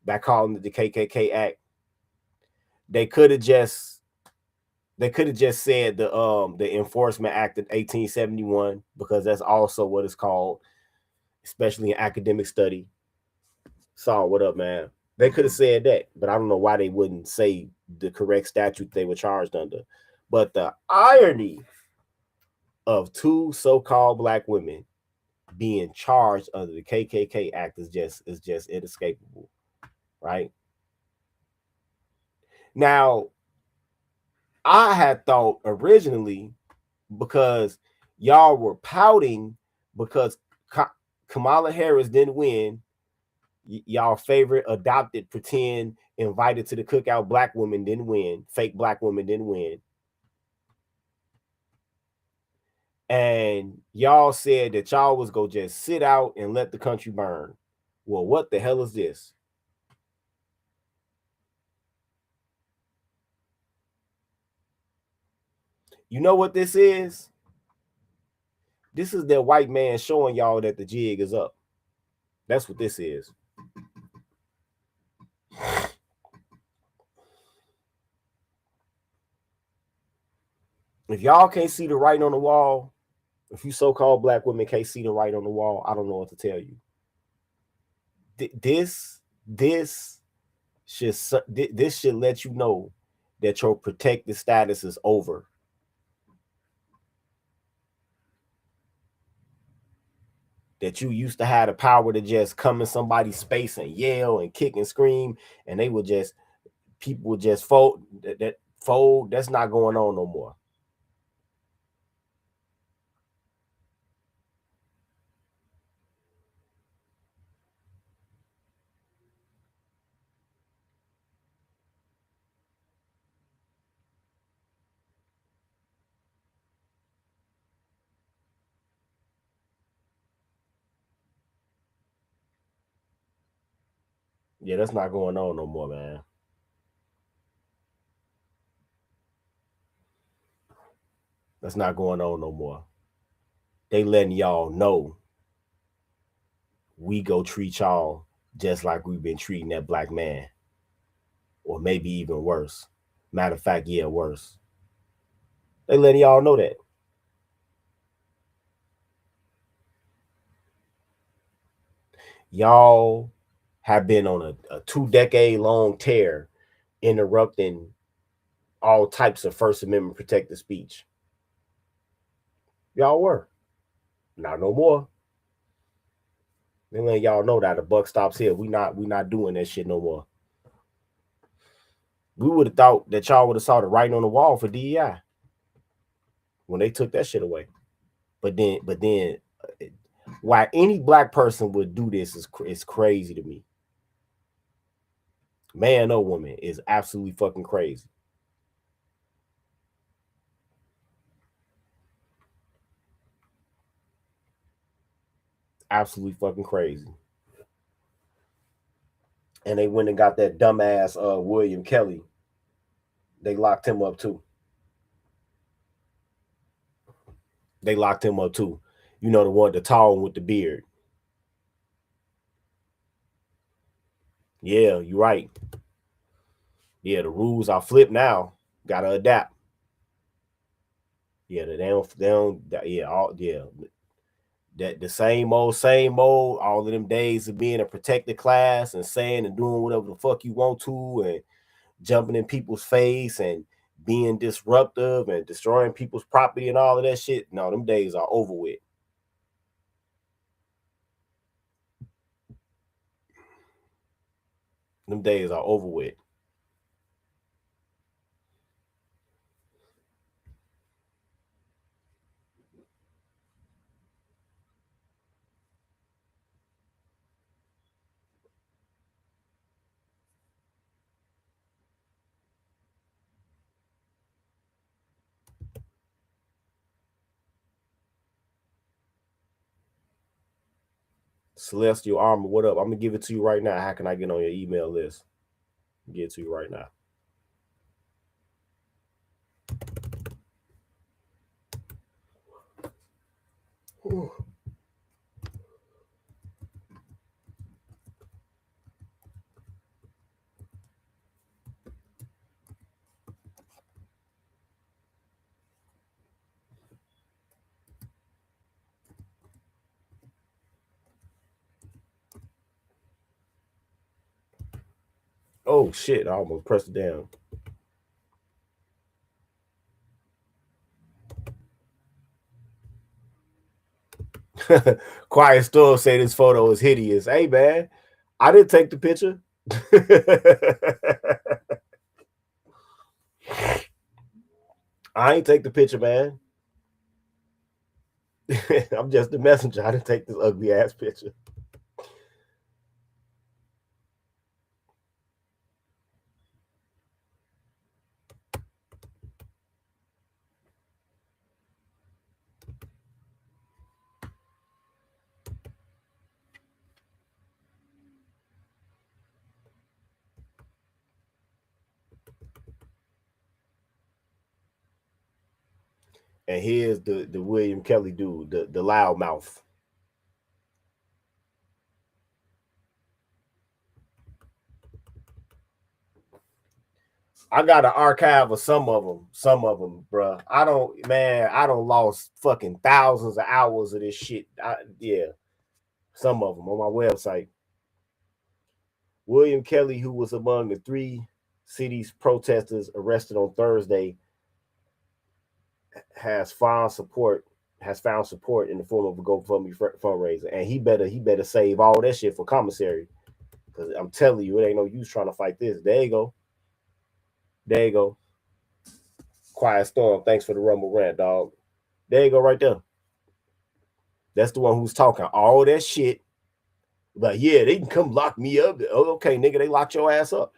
by calling it the KKK Act. They could have just said the Enforcement Act of 1871, because that's also what it's called, especially in academic study. Saul, what up, man? They could have said that, but I don't know why they wouldn't say the correct statute they were charged under. But the irony of two so-called black women being charged under the KKK Act is just inescapable, right? Now, I had thought originally, because y'all were pouting because Kamala Harris didn't win, y'all favorite adopted pretend invited to the cookout black woman didn't win, fake black woman didn't win, and y'all said that y'all was gonna just sit out and let the country burn. Well, what the hell is this? You know what this is? This is that white man showing y'all that the jig is up. That's what this is. If y'all can't see the writing on the wall, if you so-called black women can't see the writing on the wall, I don't know what to tell you. This should let you know that your protected status is over. That you used to have the power to just come in somebody's space and yell and kick and scream, and they would just, people would just fold. That fold. That's not going on no more. Yeah, that's not going on no more, man. That's not going on no more. They letting y'all know we go treat y'all just like we've been treating that black man, or maybe even worse. Matter of fact, yeah, worse. They letting y'all know that. Y'all have been on a 2 decade long tear, interrupting all types of First Amendment protected speech. Y'all were. Not no more. They letting y'all know that the buck stops here. We not doing that shit no more. We would have thought that y'all would have saw the writing on the wall for DEI when they took that shit away. But then, why any black person would do this is crazy to me. Man or woman is absolutely fucking crazy. Absolutely fucking crazy. And they went and got that dumbass William Kelly. They locked him up too. They locked him up too. You know, the one, the tall one with the beard. Yeah, you're right. Yeah, the rules are flipped now. Gotta adapt. Yeah, they don't, yeah, yeah. That the same old, all of them days of being a protected class and saying and doing whatever the fuck you want to, and jumping in people's face and being disruptive and destroying people's property and all of that shit. No, them days are over with. Them days are over with. Celestial Armor, what up? I'm gonna give it to you right now. How can I get on your email list? Get it to you right now. Oh shit! I almost pressed it down. Quiet Storm say this photo is hideous. Hey man, I didn't take the picture. I ain't take the picture, man. I'm just the messenger. I didn't take this ugly ass picture. And here's the William Kelly dude, the loudmouth. I got an archive of some of them. Some of them, bro. I don't lost fucking thousands of hours of this shit. Yeah, some of them on my website. William Kelly, who was among the 3 cities protesters arrested on Thursday, has found support in the form of a GoFundMe fundraiser, and he better save all that shit for commissary, because I'm telling you, it ain't no use trying to fight this. There you go. There you go. Quiet Storm, thanks for the rumble rant, dog. There you go, right there. That's the one who's talking all that shit. Like, yeah, they can come lock me up. Oh, okay, nigga, they locked your ass up.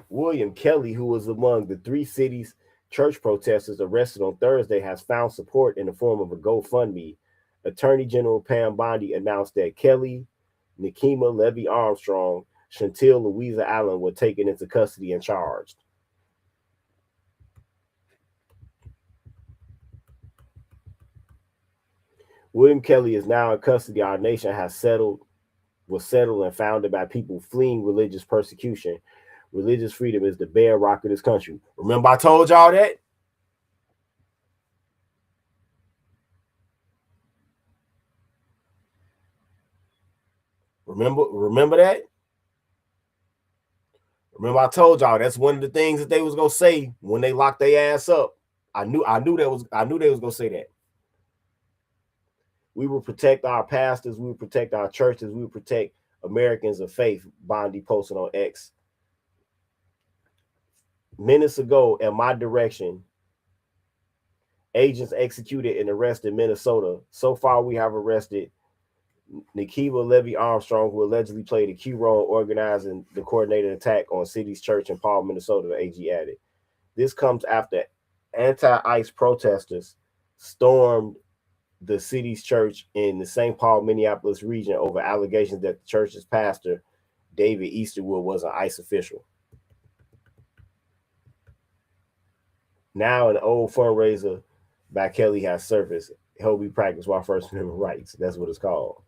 William Kelly, who was among the 3 cities church protesters arrested on Thursday, has found support in the form of a GoFundMe. Attorney General Pam Bondi announced that Kelly, Nikema Levy Armstrong, Chantel Louisa Allen were taken into custody and charged. William Kelly is now in custody. Our nation was settled and founded by people fleeing religious persecution. Religious freedom is the bedrock of this country. Remember, I told y'all that? Remember that? Remember, I told y'all that's one of the things that they was gonna say when they locked their ass up. I knew they was gonna say that. We will protect our pastors, we will protect our churches, we will protect Americans of faith, Bondi posted on X. Minutes ago, in my direction, agents executed an arrest in Minnesota. So far, we have arrested Nikema Levy Armstrong, who allegedly played a key role in organizing the coordinated attack on City's church in Paul, Minnesota, the AG added. This comes after anti-ICE protesters stormed the city's church in the St. Paul, Minneapolis region over allegations that the church's pastor, David Easterwood, was an ICE official. Now an old fundraiser by Kelly has surfaced. Help me practice my First Amendment rights. That's what it's called.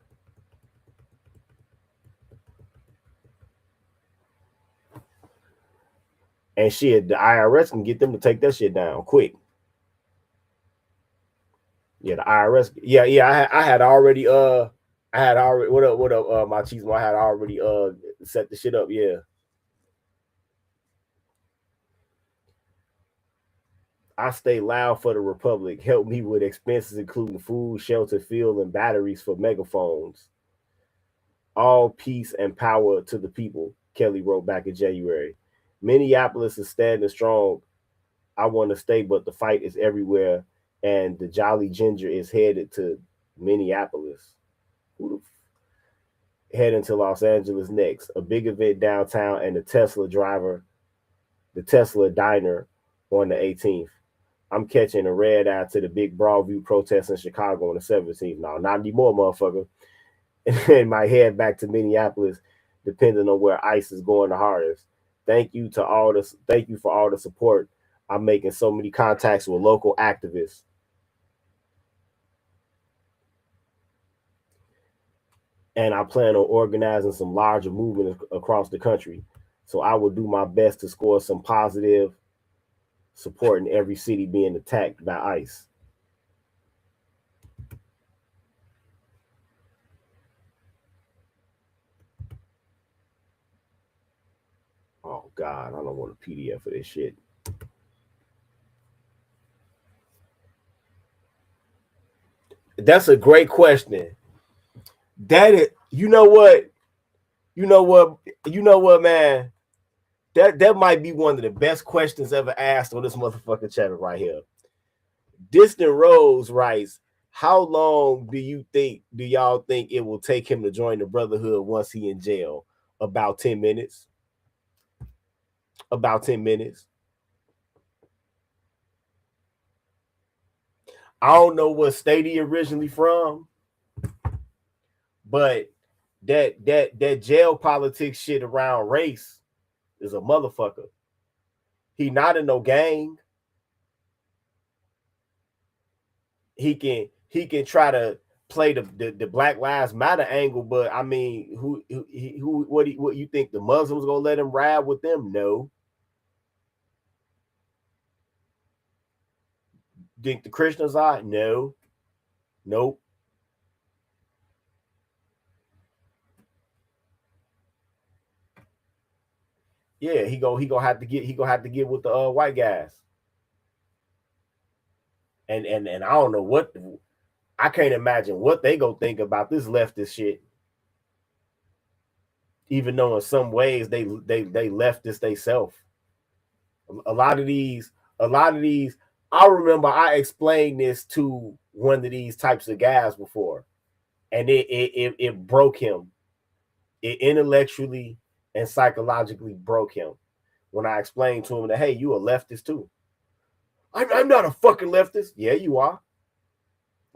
And shit, the IRS can get them to take that shit down quick. Yeah, the IRS. Yeah. I had already what up, my cheese. I had already set the shit up. Yeah. I stay loud for the Republic. Help me with expenses, including food, shelter, fuel, and batteries for megaphones. All peace and power to the people, Kelly wrote back in January. Minneapolis is standing strong. I want to stay, but the fight is everywhere, and the Jolly Ginger is headed to Minneapolis. Heading to Los Angeles next. A big event downtown, and the Tesla diner on the 18th. I'm catching a red eye to the big Broadview protest in Chicago on the 17th. No, not anymore, motherfucker. And my head back to Minneapolis, depending on where ICE is going the hardest. Thank you for all the support. I'm making so many contacts with local activists. And I plan on organizing some larger movements across the country. So I will do my best to score some positive support in every city being attacked by ICE. God, I don't want a PDF for this shit. That's a great question. That is, you know what? You know what? You know what, man? That might be one of the best questions ever asked on this motherfucking channel right here. Distant Rose writes, how long do y'all think it will take him to join the Brotherhood once he in jail? About 10 minutes. About 10 minutes. I don't know what state he originally from, but that jail politics shit around race is a motherfucker. He not in no gang. He can try to play the Black Lives Matter angle, but I mean, what you think the Muslims gonna let him ride with them? No. Think the Christians are? No. Nope. Yeah, he gonna have to get with the white guys. And I don't know what, I can't imagine what they gonna think about this leftist shit. Even though in some ways they leftist they self. A lot of these, I remember I explained this to one of these types of guys before, and it broke him. It intellectually and psychologically broke him when I explained to him that, hey, you a leftist too. I'm not a fucking leftist. Yeah, you are.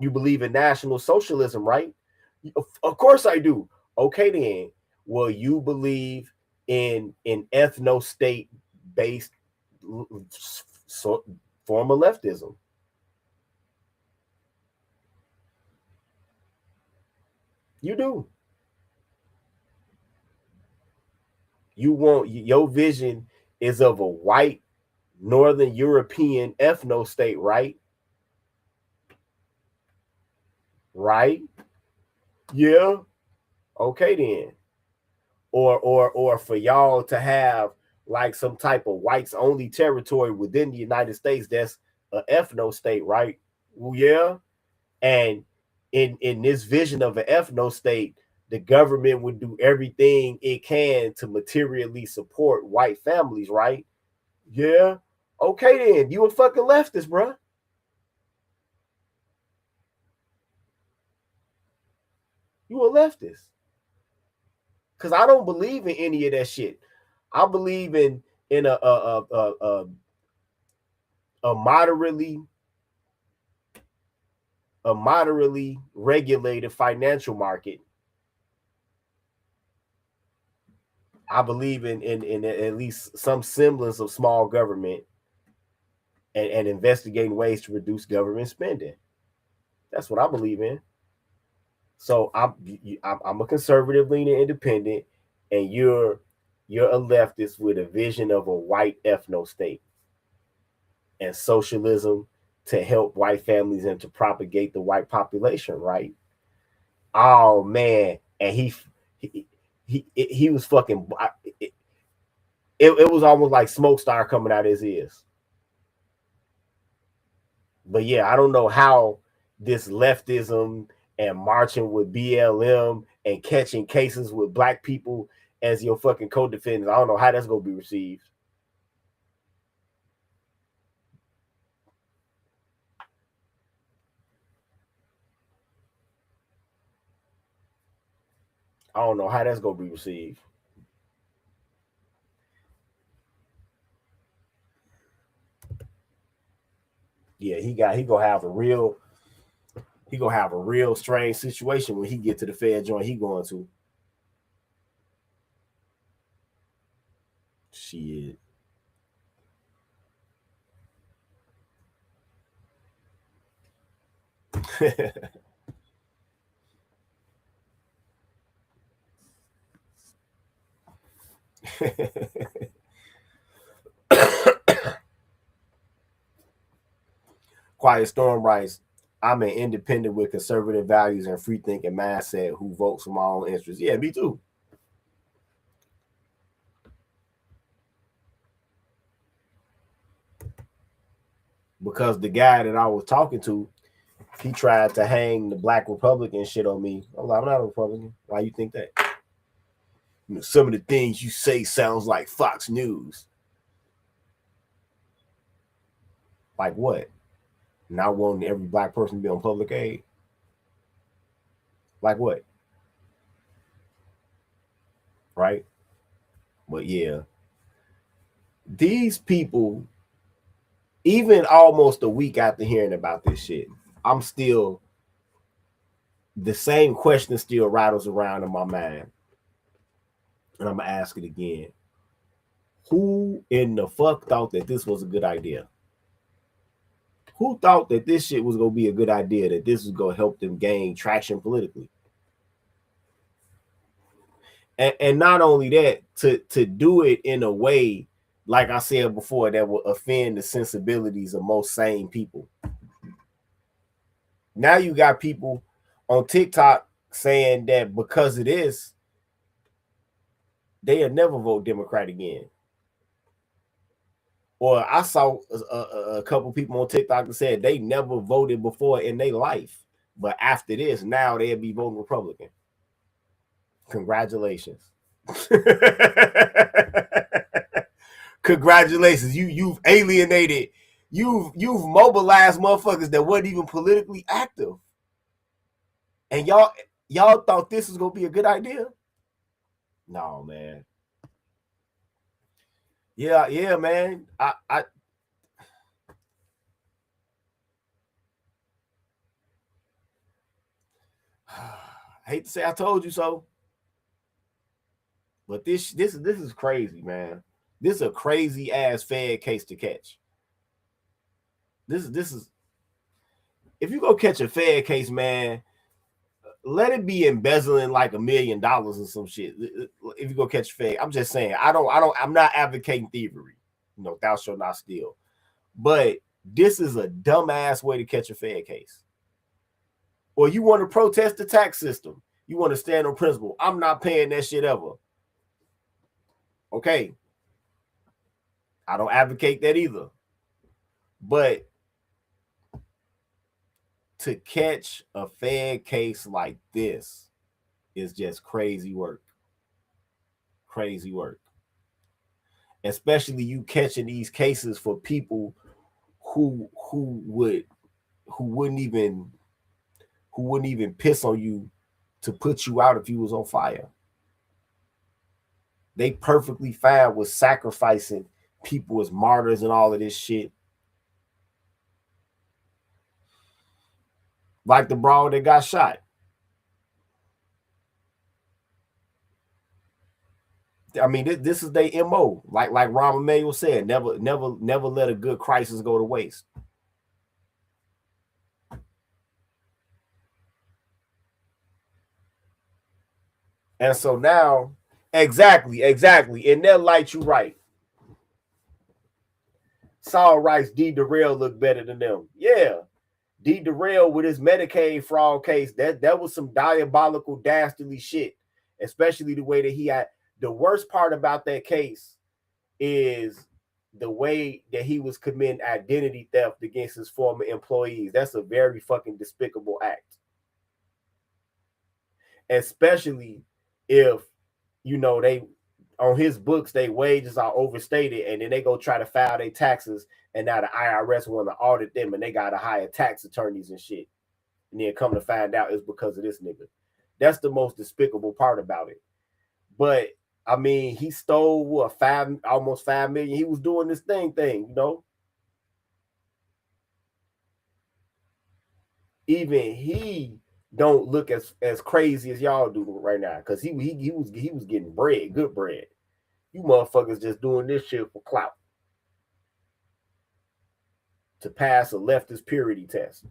You believe in National Socialism, right? Of course I do. Okay, then. Well, you believe in ethno state based form of leftism. You do. You want, your vision is of a white Northern European ethno state, right? Right? Yeah. Okay, then. Or for y'all to have like some type of whites only territory within the United States that's a ethno state, right? Well, yeah. And in this vision of an ethno state, the government would do everything it can to materially support white families, right? Yeah. Okay, then. You a fucking leftist, bro. You a leftist. Because I don't believe in any of that shit. I believe in a moderately regulated financial market. I believe in at least some semblance of small government, and investigating ways to reduce government spending. That's what I believe in. So I'm a conservative leaning independent, and you're a leftist with a vision of a white ethno state and socialism to help white families and to propagate the white population, right? Oh man, and he was fucking. It was almost like smoke started coming out of his ears. But yeah, I don't know how this leftism and marching with BLM and catching cases with black people as your fucking co-defendants, I don't know how that's gonna be received. I don't know how that's gonna be received. Yeah, he gonna have a real strange situation when he get to the Fed joint he going to. Shit. Quiet Storm writes, I'm an independent with conservative values and free thinking mindset who votes for my own interests. Yeah, me too. because the guy that I was talking to, he tried to hang the black Republican shit on me. I'm like, I'm not a Republican. Why you think that? You know, some of the things you say sounds like Fox News. Like what? Not wanting every black person to be on public aid. Like what? Right? But yeah, these people, even almost a week after hearing about this shit, I'm still, the same question still rattles around in my mind. And I'm going to ask it again. Who in the fuck thought that this was a good idea? Who thought that this shit was going to be a good idea, that this was going to help them gain traction politically? And not only that, to do it in a way, like I said before, that will offend the sensibilities of most sane people. Now you got people on TikTok saying that because of this, they'll never vote Democrat again. Or I saw a couple people on TikTok that said they never voted before in their life, but after this, now they'll be voting Republican. Congratulations. Congratulations. You've alienated, you've mobilized motherfuckers that weren't even politically active. And y'all thought this was gonna be a good idea? No, man. Yeah, man. I hate to say I told you so. But this is crazy, man. This is a crazy ass Fed case to catch. This is if you go catch a Fed case, man, let it be embezzling like $1 million or some shit. If you go catch a Fed, I'm just saying, I'm not advocating thievery. You know, thou shalt not steal. But this is a dumbass way to catch a Fed case. Or you want to protest the tax system. You want to stand on principle. I'm not paying that shit ever. Okay. I don't advocate that either. But to catch a Fed case like this is just crazy work. Crazy work. Especially you catching these cases for people who wouldn't even piss on you to put you out if you was on fire. They perfectly fine with sacrificing people as martyrs and all of this shit. Like the broad that got shot. I mean, this is their MO. Like Rahm Emanuel said, never let a good crisis go to waste. And so now, exactly. In that light, you right. Saul writes, D. Durrell looked better than them. Yeah. D. Durrell with his Medicaid fraud case, that was some diabolical, dastardly shit. Especially the way that he had. The worst part about that case is the way that he was committing identity theft against his former employees. That's a very fucking despicable act. Especially if, you know, they on his books, their wages are overstated, and then they go try to file their taxes, and now the IRS want to audit them, and they got to hire tax attorneys and shit. And then come to find out it's because of this nigga. That's the most despicable part about it. But I mean, he stole what, almost 5 million. He was doing this thing, you know. Even he don't look as crazy as y'all do right now, because he was getting bread, good bread. You motherfuckers just doing this shit for clout, to pass a leftist purity test.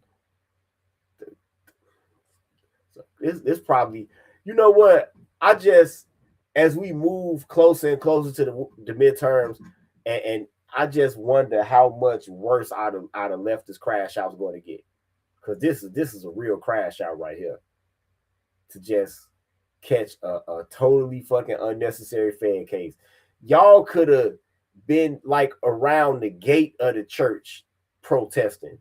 So it's probably, you know what? I just, as we move closer and closer to the midterms, and I just wonder how much worse out of leftist crash out's going to get, because this is a real crash out right here. To just catch a totally fucking unnecessary Fed case. Y'all could have been like around the gate of the church protesting,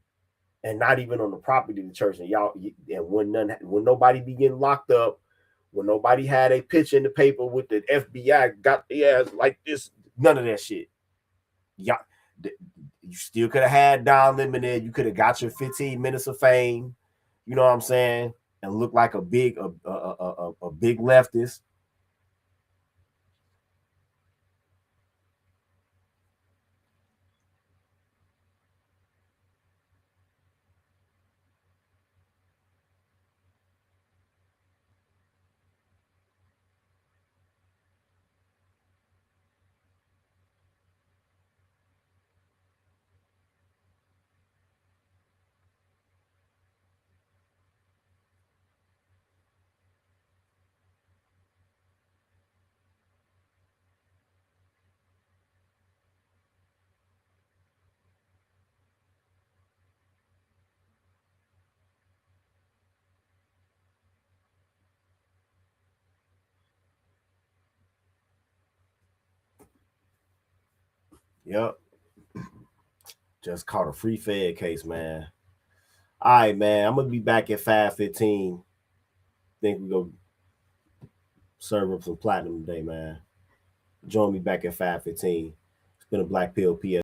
and not even on the property of the church. And y'all, and when nobody be getting locked up, when nobody had a picture in the paper with the FBI got the ass like this, none of that shit. Y'all, you still could have had Don Lemon there. You could have got your 15 minutes of fame. You know what I'm saying? And look like a big leftist. Yep. Just caught a free Fed case, man. All right, man. I'm gonna be back at 5:15. Think we go serve up some platinum today, man. Join me back at 5:15. It's been a Black Pill PS.